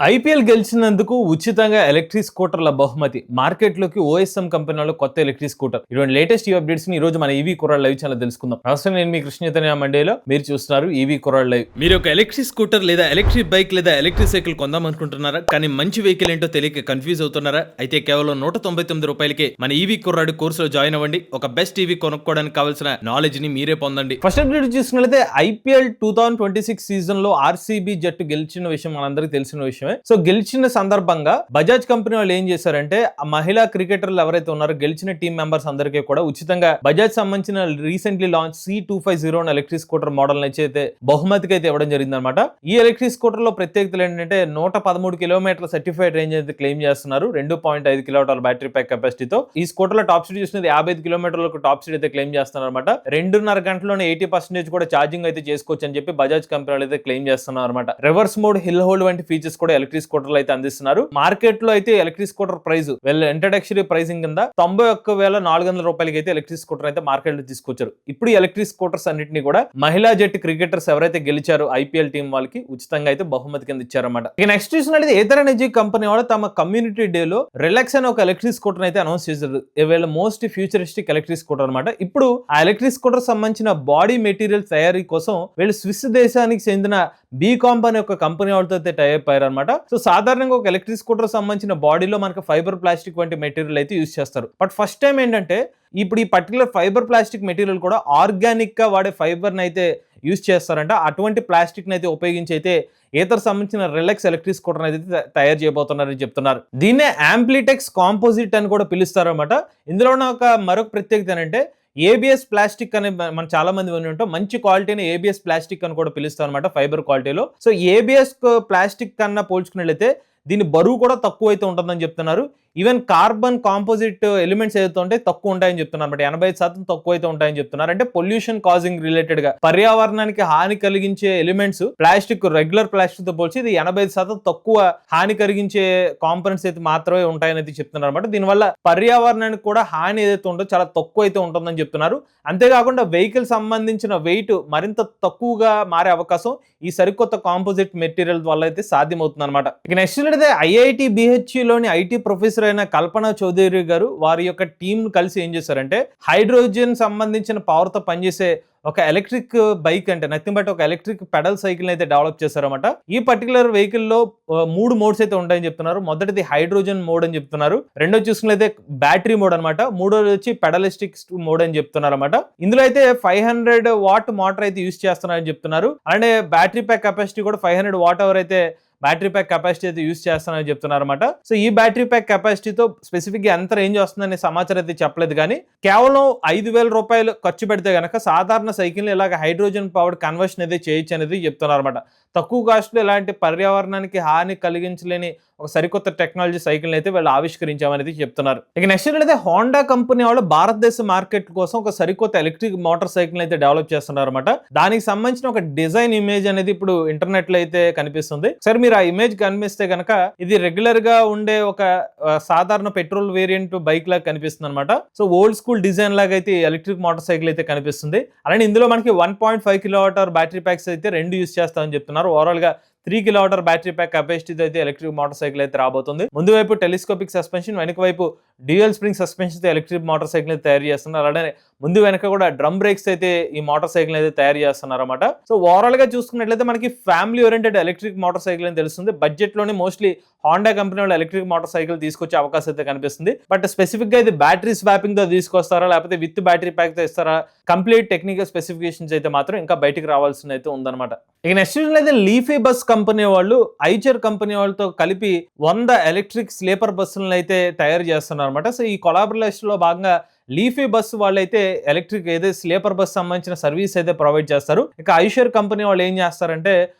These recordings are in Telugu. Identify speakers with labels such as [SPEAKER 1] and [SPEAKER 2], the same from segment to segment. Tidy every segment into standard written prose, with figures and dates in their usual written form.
[SPEAKER 1] ఐపీఎల్ గెలిచినందుకు ఉచితంగా ఎలక్ట్రిక్ స్కూటర్ల బహుమతి మార్కెట్లోకి ఓఎస్ఎం కంపెనీ వాళ్ళు కొత్త ఎలక్ట్రిక్ స్కూటర్ ఇటువంటి లేటెస్ట్ అప్డేట్స్ ని ఈ రోజు మన ఈవీ కుర్రాడ్ లైవ్ ఛానల్ తెలుసుకుందాం. నమస్తే, నేను మీ కృష్ణ చైతన్య మండేలో మీరు చూస్తున్నారు ఈవీ కుర్రాడ్ లైవ్. మీరు ఒక ఎలక్ట్రిక్ స్కూటర్ లేదా ఎలక్ట్రిక్ బైక్ లేదా ఎలక్ట్రిక్ సైకిల్ కొందాం అనుకుంటున్నారా? కానీ మంచి వెహికల్ ఏంటో తెలియక కన్ఫ్యూజ్ అవుతున్నారా? అయితే కేవలం ₹199 మన ఈవీ కుర్రాడ్ కోర్సులో జాయిన్ అవ్వండి. ఒక బెస్ట్ ఈవీ కొనుక్కోవడానికి కావాల్సిన నాలెడ్జ్ ని మీరే పొందండి. ఫస్ట్ అప్డేట్ చూసుకున్నట్లయితే ఐపీఎల్ 2026 సీజన్ లో ఆర్సీబీ జట్టు గెలిచిన విషయం మనందరికీ తెలిసిన విషయమే. సో గెలిచిన సందర్భంగా బజాజ్ కంపెనీ వాళ్ళు ఏం చేశారంటే ఆ మహిళా క్రికెటర్లు ఎవరైతే ఉన్నారో గెలిచిన టీం మెంబర్స్ అందరికీ కూడా ఉచితంగా బజాజ్ సంబంధించిన recently launch C250 electric scooter model అయితే బహుమతికి అయితే ఇవ్వడం జరిగింది అనమాట. ఈ ఎలక్ట్రిక్ స్కూటర్ లో ప్రత్యేకతలు ఏంటంటే 113 కిలోమీటర్ల సర్టిఫైడ్ రేంజ్ అయితే క్లెయిమ్ చేస్తున్నారు. 2.5 కిలోవాట్ల బ్యాటరీ ప్యాక్ కెపాసిటీతో. ఈ స్కూటర్ లో టాప్ స్పీడ్ చూసినది 55 కిలోమీటర్లకు టాప్ స్పీడ్ అయితే క్లెయిమ్ చేస్తున్నారు అనమాట. 2.5 గంటల్లోనే 80% కూడా ఛార్జింగ్ అయితే చేసుకోవచ్చు అని చెప్పి బజాజ్ కంపెనీ అయితే క్లెయిమ్ చేస్తున్నారు అనమాట. రివర్స్ మోడ్, హిల్ హోల్డ్ వంటి ఫీచర్స్ కూడా ఎలక్ట్రిక్ స్కూటర్లు అయితే అందిస్తున్నారు. మార్కెట్ లో అయితే electric scooter price introductory pricing కింద ₹91,400 అయితే ఎలక్ట్రిక్ స్కూటర్ అయితే మార్కెట్ లో తీసుకొచ్చారు. ఇప్పుడు ఎలక్ట్రిక్ స్కూటర్స్ అన్నింటినీ కూడా మహిళా జట్టు క్రికెటర్స్ ఎవరైతే గెలిచారో ఐపీఎల్ టీం వాళ్ళకి ఉచితంగా అయితే బహుమతి కింద ఇచ్చారన్నమాట. ఇక నెక్స్ట్ చూసినట్లయితే ఏథర్ ఎనర్జీ కంపెనీ వాళ్ళు తమ కమ్యూనిటీ డే లో రిలాక్స్ అనే ఒక ఎలక్ట్రిక్ స్కూటర్ అయితే అనౌన్స్ చేశారు. వీళ్ళ మోస్ట్ ఫ్యూచరిస్టిక్ ఎలక్ట్రిక్ స్కూటర్ అనమాట. ఇప్పుడు ఆ ఎలక్ట్రిక్ స్కూటర్ సంబంధించిన బాడీ మెటీరియల్ తయారీ కోసం వీళ్ళు స్విస్ దేశానికి చెందిన బీకాంప్ అనే ఒక కంపెనీ వాళ్ళతో అయితే టైప్ అయ్యారు అనమాట. సో సాధారణంగా ఒక ఎలక్ట్రిక్ స్కూటర్ సంబంధించిన బాడీలో మనకు ఫైబర్ ప్లాస్టిక్ వంటి మెటీరియల్ అయితే యూజ్ చేస్తారు. బట్ ఫస్ట్ టైం ఏంటంటే ఇప్పుడు ఈ పర్టికులర్ ఫైబర్ ప్లాస్టిక్ మెటీరియల్ కూడా ఆర్గానిక్ గా వాడే ఫైబర్ అయితే యూజ్ చేస్తారంట. అటువంటి ప్లాస్టిక్ అయితే ఉపయోగించి అయితే ఏతర్ సంబంధించిన రిలాక్స్ ఎలక్ట్రిక్ స్కూటర్ అయితే తయారు చేయబోతున్నారని చెప్తున్నారు. దీన్నే యాంప్లిటెక్స్ కాంపోజిట్ అని కూడా పిలుస్తారు అనమాట. ఇందులో మరొక ప్రత్యేకత ఏంటంటే ఏబిఎస్ ప్లాస్టిక్ అనే మనం చాలా మంది విని ఉంటాం. మంచి క్వాలిటీని ఏబిఎస్ ప్లాస్టిక్ అని కూడా పిలుస్తాం అనమాట ఫైబర్ క్వాలిటీలో. సో ఏబిఎస్ ప్లాస్టిక్ కన్నా పోల్చుకున్నట్లయితే దీని బరువు కూడా తక్కువ అయితే ఉంటుందని చెప్తున్నారు. ఈవెన్ కార్బన్ కాంపోజిట్ ఎలిమెంట్స్ ఏదైతే ఉంటాయి తక్కువ ఉంటాయని చెప్తున్నారు అనమాట. 85% తక్కువ అయితే ఉంటాయని చెప్తున్నారు. అంటే పొల్యూషన్ కాజింగ్ రిలేటెడ్ గా పర్యావరణానికి హాని కలిగించే ఎలిమెంట్స్ ప్లాస్టిక్ రెగ్యులర్ ప్లాస్టిక్ తో పోల్చి ఇది 85% తక్కువ హాని కలిగించే కాంపోనెంట్స్ అయితే మాత్రమే ఉంటాయని అయితే చెప్తున్నారు అనమాట. దీనివల్ల పర్యావరణానికి కూడా హాని ఏదైతే ఉంటుందో చాలా తక్కువ అయితే ఉంటుందని చెప్తున్నారు. అంతేకాకుండా వెహికల్ సంబంధించిన వెయిట్ మరింత తక్కువగా మారే అవకాశం ఈ సరికొత్త కాంపోజిట్ మెటీరియల్ వల్ల అయితే సాధ్యమవుతుంది అనమాట. ఇక నెక్స్ట్ అయితే ఐఐటి బిహెచ్లోని ఐటీ ప్రొఫెసర్ అయిన కల్పన చౌదరి గారు వారి యొక్క టీం కలిసి ఏం చేశారంటే హైడ్రోజన్ సంబంధించిన పవర్ తో పనిచేసే ఒక ఎలక్ట్రిక్ బైక్ అంటే నథింగ్ బట్ ఒక ఎలక్ట్రిక్ పెడల్ సైకిల్ అయితే డెవలప్ చేశారన్నమాట. ఈ పర్టికులర్ వెహికల్ లో 3 మోడ్స్ అయితే ఉంటాయని చెప్తున్నారు. మొదటిది హైడ్రోజన్ మోడ్ అని చెప్తున్నారు. రెండోది చూసుకున్నట్లయితే బ్యాటరీ మోడ్ అనమాట. మూడోది వచ్చి పెడలిస్టిక్ మోడ్ అని చెప్తున్నారు అనమాట. ఇందులో అయితే 500 వాట్ మోటార్ అయితే యూజ్ చేస్తున్నారని చెప్తున్నారు. అలానే బ్యాటరీ ప్యాక్ కెపాసిటీ కూడా 500 వాట్ అవర్ అయితే బ్యాటరీ ప్యాక్ కెపాసిటీ అయితే యూజ్ చేస్తానని చెప్తున్నారు అనమాట. సో ఈ బ్యాటరీ ప్యాక్ కెపాసిటీతో స్పెసిఫిక్ గా ఎంత రేంజ్ వస్తుందనే సమాచారం అయితే చెప్పలేదు. కానీ కేవలం ₹5,000 ఖర్చు పెడితే గనక సాధారణ సైకిల్ ఇలాగ హైడ్రోజన్ పవర్డ్ కన్వర్షన్ అయితే చేయొచ్చు అనేది చెప్తున్నారు అనమాట. తక్కువ కాస్ట్ లో ఇలాంటి పర్యావరణానికి హాని కలిగించలేని ఒక సరికొత్త టెక్నాలజీ సైకిల్ అయితే వీళ్ళు ఆవిష్కరించామనేది చెప్తున్నారు. ఇక నెక్స్ట్ అయితే హోండా కంపెనీ వాళ్ళు భారతదేశ మార్కెట్ కోసం ఒక సరికొత్త ఎలక్ట్రిక్ మోటార్ సైకిల్ అయితే డెవలప్ చేస్తున్నారు అనమాట. దానికి సంబంధించిన ఒక డిజైన్ ఇమేజ్ అనేది ఇప్పుడు ఇంటర్నెట్ లో అయితే కనిపిస్తుంది. సరే మీరు ఆ ఇమేజ్ కనిపిస్తే గనక ఇది రెగ్యులర్ గా ఉండే ఒక సాధారణ పెట్రోల్ వేరియంట్ బైక్ లాగా కనిపిస్తుంది అనమాట. సో ఓల్డ్ స్కూల్ డిజైన్ లాగా అయితే ఎలక్ట్రిక్ మోటార్ సైకిల్ అయితే కనిపిస్తుంది. అలానే ఇందులో మనకి 1.5 కిలోవాట్ బ్యాటరీ ప్యాక్స్ అయితే 2 యూజ్ చేస్తామని చెప్తున్నారు. ఓవరాల్ గా 3 కిలోవాట్ బ్యాటరీ ప్యాక్ కెపాసిటీ అయితే ఎలక్ట్రిక్ మోటార్ సైకిల్ అయితే రాబోతుంది. ముందు వైపు టెలిస్కోపిక్ సస్పెన్షన్, వెనక వైపు డ్యూయల్ స్ప్రింగ్ సస్పెన్షన్ తో ఎలక్ట్రిక్ మోటార్ సైకిల్ అయితే తయారు చేస్తున్నారు. అలానే ముందు వెనక కూడా డ్రమ్ బ్రేక్స్ అయితే ఈ మోటార్ సైకిల్ అయితే తయారు చేస్తున్నారు అనమాట. సో ఓవరాల్ గా చూసుకున్నట్లయితే మనకి family oriented electric motor cycle అని తెలుస్తుంది. బడ్జెట్ లోనే మోస్ట్లీ హోండా కంపెనీ వాళ్ళు ఎలక్ట్రిక్ మోటార్ సైకిల్ తీసుకొచ్చే అవకాశం అయితే కనిపిస్తుంది. బట్ స్పెసిఫిక్ గా ఇది బ్యాటరీ స్వాపింగ్ తో తీసుకొస్తారా లేకపోతే విత్ బ్యాటరీ ప్యాక్ తో ఇస్తారా, కంప్లీట్ టెక్నికల్ స్పెసిఫికేషన్స్ అయితే మాత్రం ఇంకా బయటికి రావాల్సిన అయితే ఉందన్నమాట. ఇక నెక్స్ట్ అయితే లీఫీ బస్ కంపెనీ వాళ్ళు ఐచర్ కంపెనీ వాళ్ళతో కలిపి 100 ఎలక్ట్రిక్ స్లీపర్ బస్సులను అయితే తయారు చేస్తున్నారు అనమాట. సో ఈ కొలాబరేషన్ లో భాగంగా లీఫీ బస్ వాళ్ళైతే ఎలక్ట్రిక్ ఏదైతే స్లీపర్ బస్ సంబంధించిన సర్వీస్ అయితే ప్రొవైడ్ చేస్తారు. ఇక ఐషర్ కంపెనీ వాళ్ళు ఏం చేస్తారంటే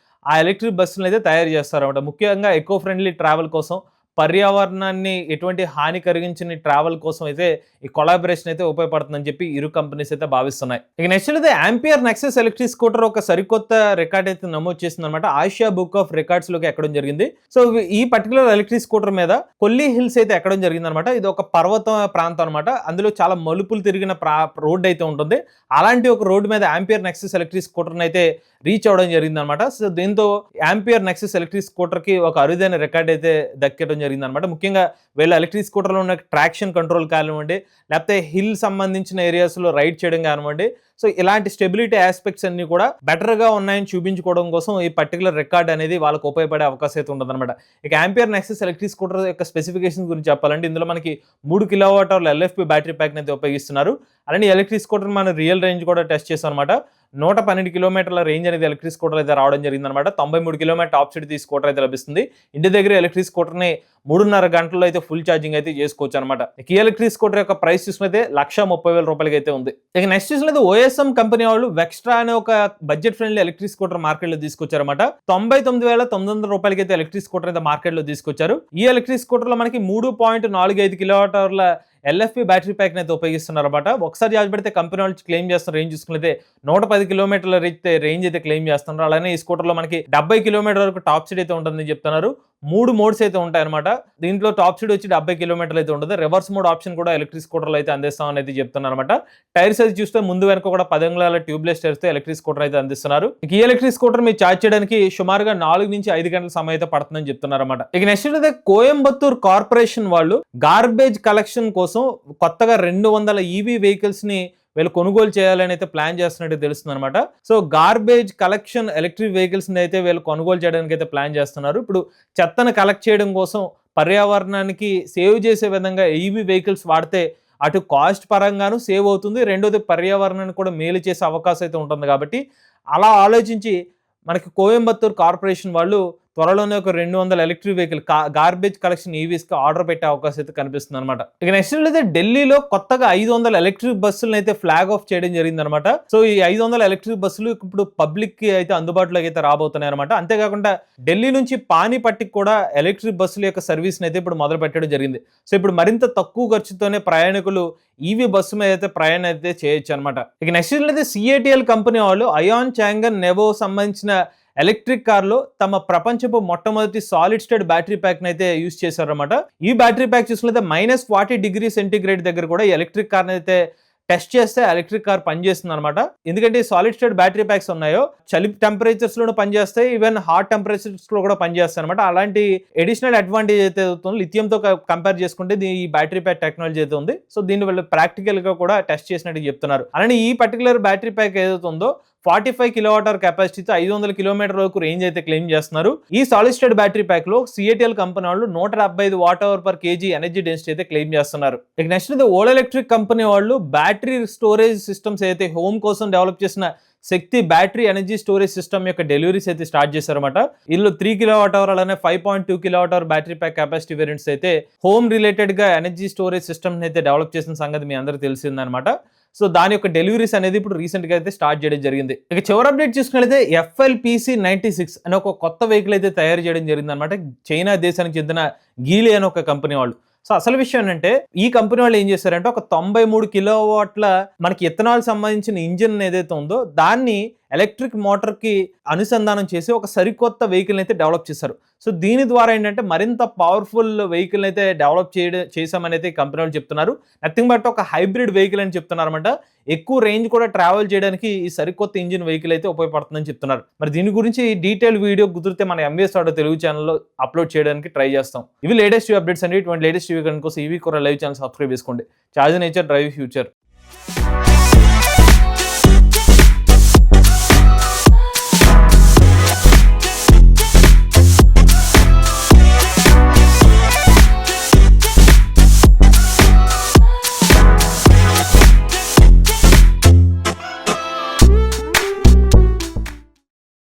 [SPEAKER 1] ఆ ఎలక్ట్రిక్ బస్సులను అయితే తయారు చేస్తారు అనమాట. ముఖ్యంగా ఎకో ఫ్రెండ్లీ ట్రావెల్ కోసం పర్యావరణాన్ని ఎటువంటి హాని కలిగించని ట్రావెల్ కోసం అయితే ఈ కొలాబరేషన్ అయితే ఉపయోగపడుతుందని చెప్పి ఇరు కంపెనీస్ అయితే భావిస్తున్నాయి. ఇక నెక్స్ట్ అయితే ఆంపియర్ నెక్సస్ ఎలక్ట్రిక్ స్కూటర్ ఒక సరికొత్త రికార్డ్ అయితే నమోదు చేసింది అనమాట. ఆసియా బుక్ ఆఫ్ రికార్డ్స్ లోకి ఎక్కడం జరిగింది. సో ఈ పర్టికులర్ ఎలక్ట్రిక్ స్కూటర్ మీద కొల్లి హిల్స్ అయితే ఎక్కడం జరిగింది అనమాట. ఇది ఒక పర్వత ప్రాంతం అనమాట. అందులో చాలా మలుపులు తిరిగిన రోడ్ అయితే ఉంటుంది. అలాంటి ఒక రోడ్డు మీద ఆంపియర్ నెక్సస్ ఎలక్ట్రిక్ స్కూటర్ అయితే రీచ్ అవ్వడం జరిగింది అనమాట. సో దీంతో ఆంపియర్ నెక్సస్ ఎలక్ట్రిక్ స్కూటర్ కి ఒక అరుదైన రికార్డ్ అయితే దక్కడం జరిగింది అనమాట. ముఖ్యంగా వీళ్ళ ఎలక్ట్రిక్ స్కూటర్లో ఉన్న ట్రాక్షన్ కంట్రోల్ కానివ్వండి, లేకపోతే హిల్ సంబంధించిన ఏరియాస్ లో రైడ్ చేయడం కానివ్వండి, సో ఇలాంటి స్టెబిలిటీ ఆస్పెక్ట్స్ అన్ని కూడా బెటర్ గా ఉన్నాయని చూపించుకోవడం కోసం ఈ పర్టికులర్ రికార్డ్ అనేది వాళ్ళకి ఉపయోగపడే అవకాశం అయితే ఉంటుంది అనమాట. ఇక ఆంపియర్ నెక్సస్ ఎలక్ట్రిక్ స్కూటర్ యొక్క స్పెసిఫికేషన్ గురించి చెప్పాలంటే ఇందులో మనకి 3 కిలోవాట్ ఎల్ఎఫ్పి బ్యాటరీ ప్యాక్ అయితే ఉపయోగిస్తున్నారు. అలానే ఎలక్ట్రిక్ స్కూటర్ మన రియల్ రేంజ్ కూడా టెస్ట్ చేస్తాం అనమాట. 112 కిలోమీటర్ల రేంజ్ అనేది ఎలక్ట్రిక్ స్కూటర్ అయితే రావడం జరిగింది అనమాట. 93 కిలోమీటర్ టాప్ స్పీడ్ ఈ స్కూటర్ అయితే లభిస్తుంది. ఇంటి దగ్గర ఎలక్ట్రిక్ స్కూటర్ ని 3.5 గంటల్లో అయితే ఫుల్ ఛార్జింగ్ అయితే చేసుకోవచ్చు అనమాట. ఈ ఎలక్ట్రిక్ స్కూటర్ యొక్క ప్రైస్ చూసుకుంటే 1,30,000 అయితే ఉంది. ఇక నెక్స్ట్ చూసినట్లయితే ఓఎస్ఎం కంపెనీ వాళ్ళు వెక్స్ట్రా అనే ఒక budget friendly electric scooter market లో తీసుకొచ్చారన్నమాట. 99,900 అయితే ఎలక్ట్రిక్ స్కూటర్ అయితే మార్కెట్ లో తీసుకొచ్చారు. ఈ ఎలక్ట్రిక్ స్కూటర్ లో మనకి 3.45 కిలోవాట్ల ఎల్ఎఫ్పి బ్యాటరీ ప్యాక్ అయితే ఉపయోగిస్తున్నారు అనమాట. ఒకసారి చార్జ్ పెడితే కంపెనీ వాళ్ళు క్లెయిమ్ చేస్తున్న రేంజ్ చూసుకుంటే 110 కిలోమీటర్ల రేంజ్ అయితే క్లెయిమ్ చేస్తున్నారు. అలానే ఈ స్కూటర్ లో మనకి 70 కిలోమీటర్ వరకు టాప్ స్పీడ్ అయితే ఉంటుందని చెప్తున్నారు. 3 మోడ్స్ అయితే ఉంటాయన్నమాట. దీంట్లో టాప్ స్పీడ్ వచ్చి 70 కిలోమీటర్లు అయితే ఉంటుంది. రివర్స్ మోడ్ ఆప్షన్ కూడా ఎలక్ట్రిక్ స్కూటర్లో అయితే అందిస్తామని అయితే చెప్తున్నారు అనమాట. టైర్స్ అయితే చూస్తే ముందు వెనక కూడా 10 అంగుళాల ట్యూబ్లెస్ టైర్స్ తో ఎలక్ట్రిక్ స్కూటర్ అయితే అందిస్తున్నారు. ఈ ఎలక్ట్రిక్ స్కూటర్ మీరు చార్జ్ చేయడానికి సుమారుగా 4 నుంచి 5 గంటల సమయం అయితే పడుతుందని చెప్తున్నారు అనమాట. ఇక నెక్స్ట్ అయితే కోయంబత్తూర్ కార్పొరేషన్ వాళ్ళు గార్బేజ్ కలెక్షన్ కోసం కొత్తగా 200 ఈవీ వెహికల్స్ ని వీళ్ళు కొనుగోలు చేయాలని అయితే ప్లాన్ చేస్తున్నట్టు తెలుస్తుంది అనమాట. So garbage collection electric vehicles అయితే వీళ్ళు కొనుగోలు చేయడానికి అయితే ప్లాన్ చేస్తున్నారు. ఇప్పుడు చెత్తను కలెక్ట్ చేయడం కోసం పర్యావరణానికి సేవ్ చేసే విధంగా ఈవీ వెహికల్స్ వాడితే అటు కాస్ట్ పరంగాను సేవ్ అవుతుంది, రెండోది పర్యావరణానికి కూడా మేలు చేసే అవకాశం అయితే ఉంటుంది. కాబట్టి అలా ఆలోచించి మనకి కోయంబత్తూర్ కార్పొరేషన్ వాళ్ళు త్వరలోనే ఒక 200 electric vehicle garbage collection EVs కి ఆర్డర్ పెట్టే అవకాశం అయితే కనిపిస్తుంది అనమాట. ఇక నెక్స్ట్ అయితే ఢిల్లీలో కొత్తగా 500 ఎలక్ట్రిక్ బస్సులను అయితే ఫ్లాగ్ ఆఫ్ చేయడం జరిగింది అనమాట. సో ఈ 500 ఎలక్ట్రిక్ బస్సులు ఇప్పుడు పబ్లిక్ కి అయితే అందుబాటులోకి అయితే రాబోతున్నాయి అనమాట. అంతేకాకుండా ఢిల్లీ నుంచి పానీపట్టికి కూడా ఎలక్ట్రిక్ బస్సుల యొక్క సర్వీస్ అయితే ఇప్పుడు మొదలు పెట్టడం జరిగింది. సో ఇప్పుడు మరింత తక్కువ ఖర్చుతోనే ప్రయాణికులు ఈవీ బస్సు మీద అయితే ప్రయాణం అయితే చేయొచ్చు అనమాట. ఇక నెక్స్ట్ అయితే సిఏటిఎల్ కంపెనీ వాళ్ళు అయాన్ చాంగన్ నెవో సంబంధించిన ఎలక్ట్రిక్ కార్ లో తమ ప్రపంచపు మొట్టమొదటి సాలిడ్ స్టేట్ బ్యాటరీ ప్యాక్ అయితే యూజ్ చేశారన్నమాట. ఈ బ్యాటరీ ప్యాక్ చూసుకుంటే -40°C దగ్గర కూడా ఈ ఎలక్ట్రిక్ కార్ అయితే టెస్ట్ చేస్తే ఎలక్ట్రిక్ కార్ పనిచేస్తుంది అనమాట. ఎందుకంటే సాలిడ్ స్టేట్ బ్యాటరీ ప్యాక్స్ ఉన్నాయో చలి టెంపరేచర్స్ లోనూ పనిచేస్తాయి, ఈవెన్ హాట్ టెంపరేచర్స్ లో కూడా పనిచేస్తాయి అనమాట. అలాంటి అడిషనల్ అడ్వాంటేజ్ అయితే అవుతుంది లిథియం తో కంపేర్ చేసుకుంటే ఈ బ్యాటరీ ప్యాక్ టెక్నాలజీ అయితే ఉంది. సో దీన్ని వాళ్ళు ప్రాక్టికల్ గా కూడా టెస్ట్ చేసినట్టు చెప్తున్నారు. అలానే ఈ పర్టికులర్ బ్యాటరీ ప్యాక్ ఏదైతే ఉందో 45 కిలోవాట్ కెపాసిటీతో 500 కిలోమీటర్ వరకు రేంజ్ అయితే క్లెయిమ్ చేస్తున్నారు. ఈ సాలిడ్ స్టేట్ బ్యాటరీ ప్యాక్ లో సిఏటిఎల్ కంపెనీ వాళ్ళు 175 Wh/kg ఎనర్జీ డెన్సిటీ అయితే క్లెయిమ్ చేస్తున్నారు. ఇక నెక్స్ట్ ఓలా ఎలక్ట్రిక్ కంపెనీ వాళ్ళు బ్యాటరీ స్టోరేజ్ సిస్టమ్స్ అయితే హోమ్ కోసం డెవలప్ చేసిన శక్తి బ్యాటరీ ఎనర్జీ స్టోరేజ్ సిస్టమ్ యొక్క డెలివరీస్ అయితే స్టార్ట్ చేశారన్నమాట. ఇందులో 3 kWh అలానే 5.2 kWh battery pack capacity variants అయితే హోమ్ రిలేటెడ్ గా ఎనర్జీ స్టోరేజ్ సిస్టమ్ అయితే డెవలప్ చేసిన సంగతి మీ అందరికీ తెలిసిందనమాట. సో దాని యొక్క డెలివరీస్ అనేది ఇప్పుడు రీసెంట్ గా అయితే స్టార్ట్ చేయడం జరిగింది. ఇక చివరి అప్డేట్ చూసుకున్నట్లయితే FLPC96 అనే ఒక కొత్త వెహికల్ అయితే తయారు చేయడం జరిగింది అనమాట. చైనా దేశానికి చెందిన గీలీ అనే ఒక కంపెనీ వాళ్ళు. సో అసలు విషయం ఏంటంటే ఈ కంపెనీ వాళ్ళు ఏం చేశారంటే ఒక 93 కిలోవాట్ల మనకి ఇథనాల్ సంబంధించిన ఇంజిన్ ఏదైతే ఉందో దాన్ని ఎలక్ట్రిక్ మోటార్ కి అనుసంధానం చేసి ఒక సరికొత్త వెహికల్ అయితే డెవలప్ చేశారు. సో దీని ద్వారా ఏంటంటే మరింత పవర్ఫుల్ వెహికల్ అయితే డెవలప్ చేసామని అయితే కంపెనీ వాళ్ళు చెప్తున్నారు. నథింగ్ బట్ ఒక హైబ్రిడ్ వెహికల్ అని చెప్తున్నారు అనమాట. ఎక్కువ రేంజ్ కూడా ట్రావెల్ చేయడానికి ఈ సరికొత్త ఇంజిన్ వెహికల్ అయితే ఉపయోగపడుతుందని చెప్తున్నారు. మరి దీని గురించి డీటెయిల్ వీడియో కుదిరితే మన ఎంబీఎస్ ఆటో తెలుగు ఛానల్లో అప్లోడ్ చేయడానికి ట్రై చేస్తాం. ఇవి లేటెస్ట్ అప్డేట్స్ అండి. ఇటువంటి లేటెస్ట్ వీడియో కోసం ఈవీ కొర లైవ్ ఛానల్ సబ్స్క్రైబ్ చేసుకోండి. Charge nature drive future.